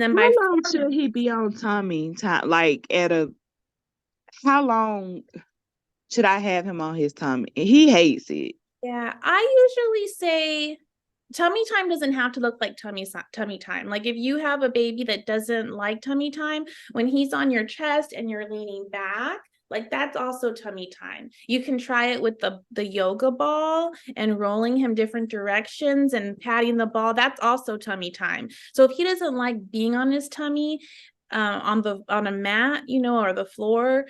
then How by long should he be on tummy time? Like how long should I have him on his tummy? He hates it. yeah, I usually say tummy time doesn't have to look like tummy time. Like if you have a baby that doesn't like tummy time, when he's on your chest and you're leaning back, like that's also tummy time. You can try it with the yoga ball and rolling him different directions and patting the ball. That's also tummy time. So if he doesn't like being on his tummy, on a mat, or the floor,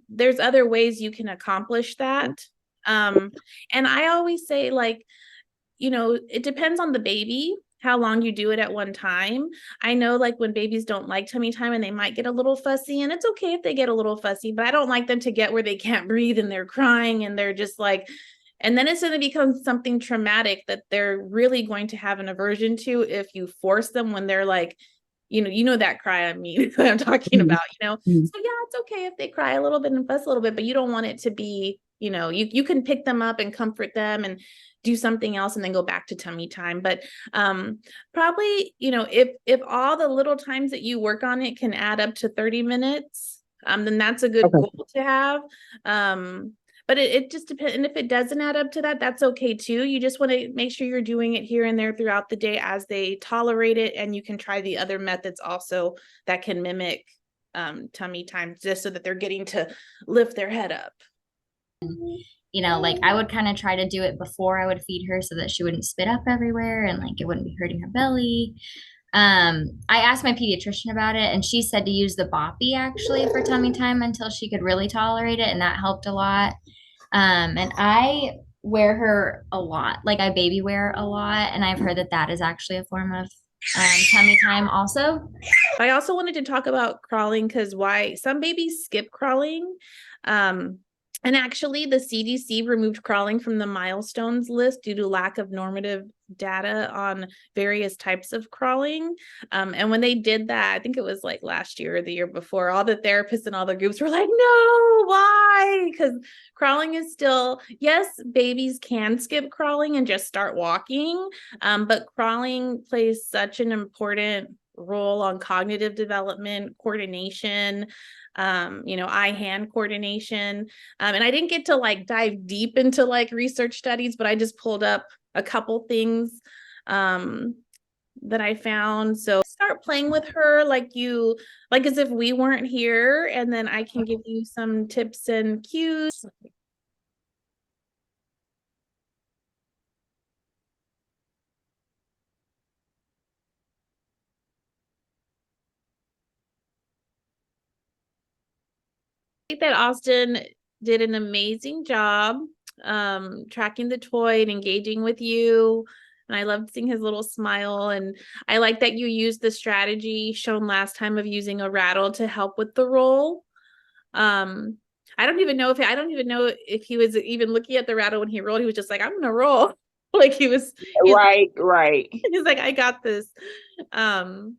there's other ways you can accomplish that. Um, and I always say, like, it depends on the baby, how long you do it at one time. I know, like, when babies don't like tummy time and they might get a little fussy, and it's okay if they get a little fussy, but I don't like them to get where they can't breathe and they're crying and they're just like, and then it's going to become something traumatic that they're really going to have an aversion to if you force them when they're like, that cry I mean, that I'm talking Mhm. about. Mhm. So yeah, it's okay if they cry a little bit and fuss a little bit, but you don't want it to be, you can pick them up and comfort them and do something else and then go back to tummy time. But probably, if all the little times that you work on it can add up to 30 minutes, then that's a good Okay. goal to have. But it just depends. And if it doesn't add up to that, that's okay too. You just want to make sure you're doing it here and there throughout the day as they tolerate it. And you can try the other methods also that can mimic tummy time, just so that they're getting to lift their head up. Like I would kind of try to do it before I would feed her so that she wouldn't spit up everywhere and like it wouldn't be hurting her belly. I asked my pediatrician about it and she said to use the boppy actually for tummy time until she could really tolerate it, and that helped a lot. And I wear her a lot, like I baby wear a lot, and I've heard that that is actually a form of tummy time also. I also wanted to talk about crawling, because why some babies skip crawling. And actually, the CDC removed crawling from the milestones list due to lack of normative data on various types of crawling. And when they did that, I think it was like last year or the year before, all the therapists and all the groups were like, no, why? Because crawling is still, yes, babies can skip crawling and just start walking. But crawling plays such an important role on cognitive development, coordination, eye-hand coordination. And I didn't get to like dive deep into like research studies, but I just pulled up a couple things that I found. So start playing with her like as if we weren't here, and then I can give you some tips and cues. I think that Austin did an amazing job tracking the toy and engaging with you. And I loved seeing his little smile. And I like that you used the strategy shown last time of using a rattle to help with the roll. Um, I don't even know if he was even looking at the rattle when he rolled. He was just like, I'm gonna roll. Like Right. he's like, I got this. Um,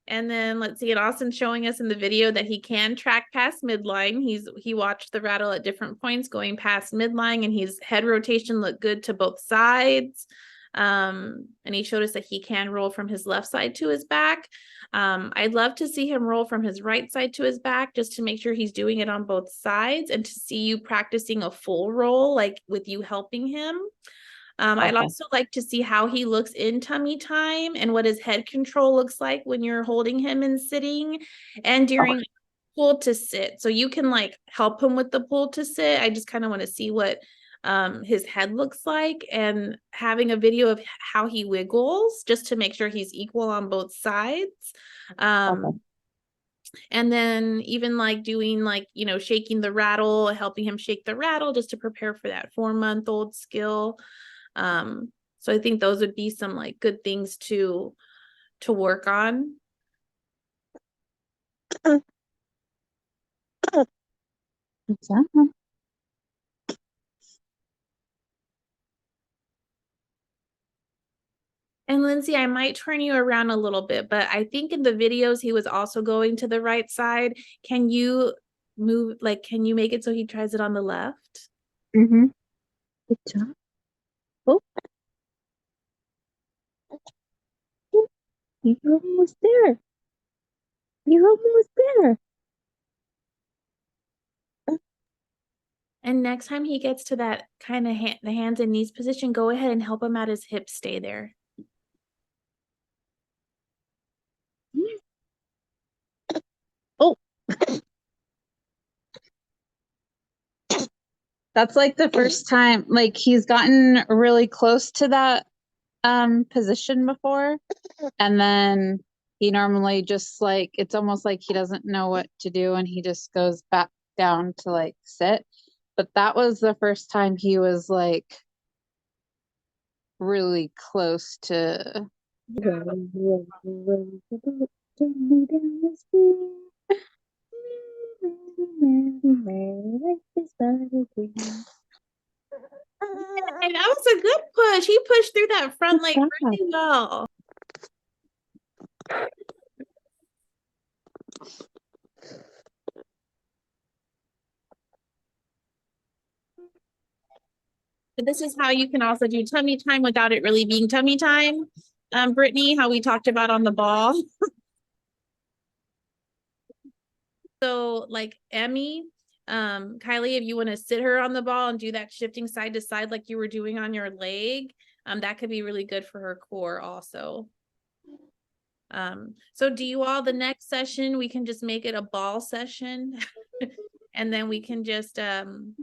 and then let's see, and Austin's showing us in the video that he can track past midline. He watched the rattle at different points going past midline, and his head rotation looked good to both sides. And he showed us that he can roll from his left side to his back. I'd love to see him roll from his right side to his back just to make sure he's doing it on both sides, and to see you practicing a full roll, like with you helping him. I'd also like to see how he looks in tummy time and what his head control looks like when you're holding him and sitting, and during pull to sit. So you can like help him with the pull to sit. I just kind of want to see what his head looks like, and having a video of how he wiggles just to make sure he's equal on both sides. And then even like doing like, shaking the rattle, helping him shake the rattle just to prepare for that 4-month-old skill. So I think those would be some like good things to work on. And Lindsay, I might turn you around a little bit, but I think in the videos he was also going to the right side. Can you can you make it so he tries it on the left? Mm-hmm. Good job. Oh. You're almost there. You're almost there. And next time he gets to that kind of the hands and knees position, go ahead and help him out his hips stay there. Oh, That's like the first time, like he's gotten really close to that position before. And then he normally just like, it's almost like he doesn't know what to do and he just goes back down to like sit. But that was the first time he was like really close to. And that was a good push. He pushed through that front leg really well. But this is how you can also do tummy time without it really being tummy time. Brittany, how we talked about on the ball. So like Emmy, Kylie, if you want to sit her on the ball and do that shifting side to side like you were doing on your leg, that could be really good for her core also. So do you all, the next session, we can just make it a ball session and then we can just kind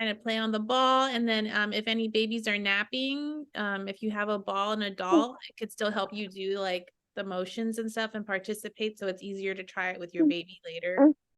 of play on the ball. And then if any babies are napping, if you have a ball and a doll, it could still help you do like the motions and stuff and participate. So it's easier to try it with your baby later.